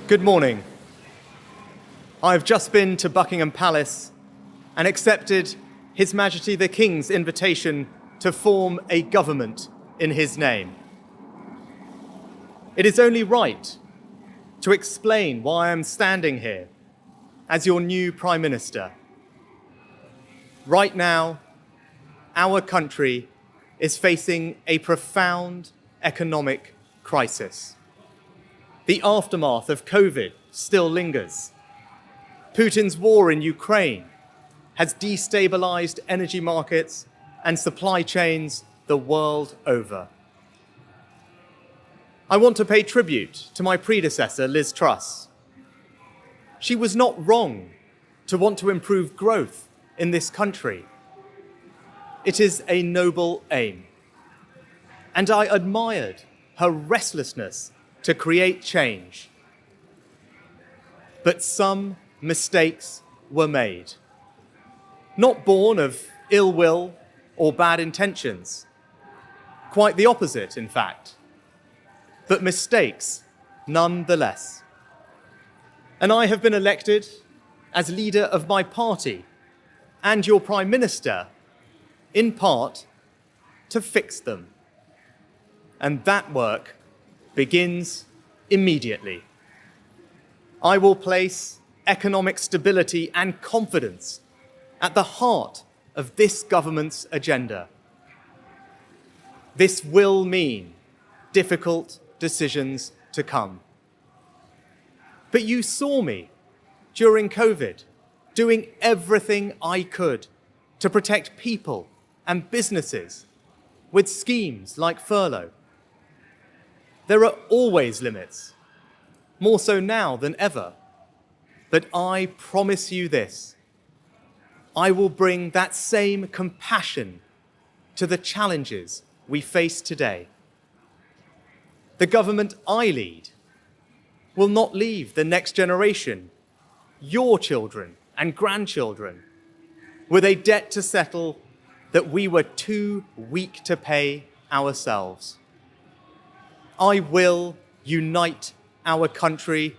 Good morning. I have just been to Buckingham Palace and accepted His Majesty the King's invitation to form a government in his name. It is only right to explain why I am standing here as your new Prime Minister. Right now, our country is facing a profound economic crisis. The aftermath of COVID still lingers. Putin's war in Ukraine has destabilized energy markets and supply chains the world over. I want to pay tribute to my predecessor, Liz Truss. She was not wrong to want to improve growth in this country. It is a noble aim. And I admired her restlessness to create change. But some mistakes were made. Not born of ill will or bad intentions. Quite the opposite, in fact. But mistakes nonetheless. And I have been elected as leader of my party and your Prime Minister, in part, to fix them. And that work begins immediately. I will place economic stability and confidence at the heart of this government's agenda. This will mean difficult decisions to come. But you saw me during COVID doing everything I could to protect people and businesses with schemes like furlough. There are always limits, more so now than ever. But I promise you this, I will bring that same compassion to the challenges we face today. The government I lead will not leave the next generation, your children and grandchildren, with a debt to settle that we were too weak to pay ourselves. I will unite our country,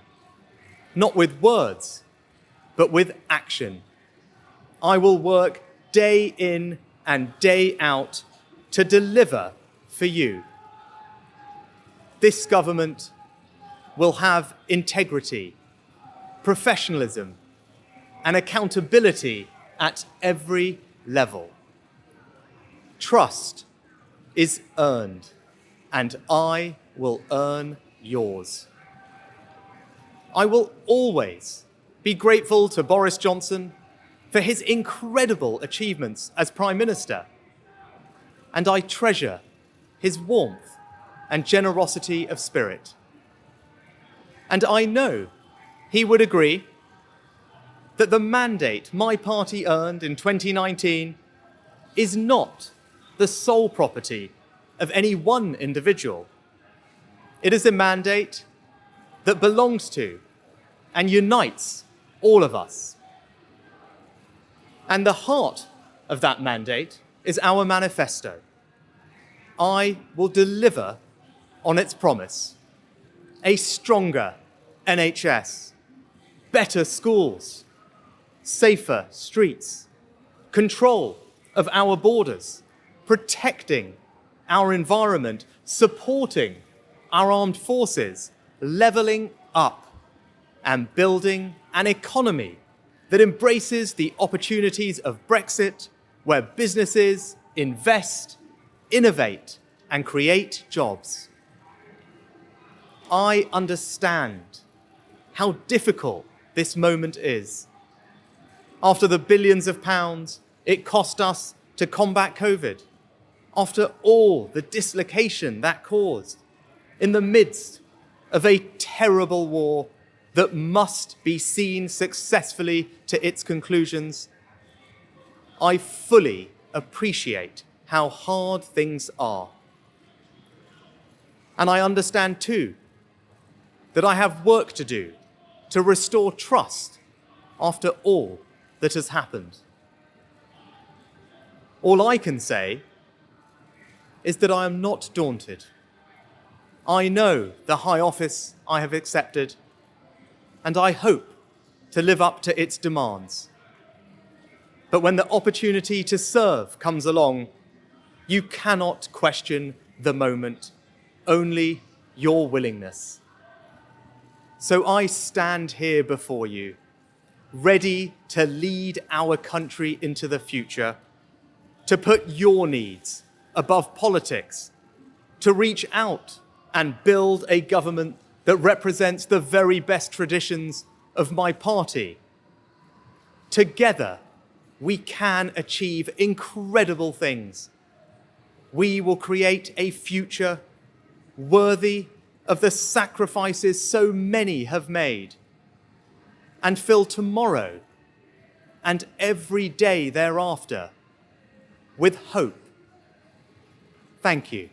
not with words, but with action. I will work day in and day out to deliver for you. This government will have integrity, professionalism, and accountability at every level. Trust is earned, and I will earn yours. I will always be grateful to Boris Johnson for his incredible achievements as Prime Minister, and I treasure his warmth and generosity of spirit. And I know he would agree that the mandate my party earned in 2019 is not the sole property of any one individual. It is a mandate that belongs to and unites all of us. And the heart of that mandate is our manifesto. I will deliver on its promise: a stronger NHS, better schools, safer streets, control of our borders, protecting our environment, supporting our armed forces, levelling up, and building an economy that embraces the opportunities of Brexit, where businesses invest, innovate, and create jobs. I understand how difficult this moment is. After the billions of pounds it cost us to combat COVID, after all the dislocation that caused, in the midst of a terrible war that must be seen successfully to its conclusions, I fully appreciate how hard things are. And I understand too that I have work to do to restore trust after all that has happened. All I can say is that I am not daunted. I know the high office I have accepted, and I hope to live up to its demands. But when the opportunity to serve comes along, you cannot question the moment, only your willingness. So I stand here before you, ready to lead our country into the future, to put your needs above politics, to reach out and build a government that represents the very best traditions of my party. Together, we can achieve incredible things. We will create a future worthy of the sacrifices so many have made, and fill tomorrow and every day thereafter with hope. Thank you.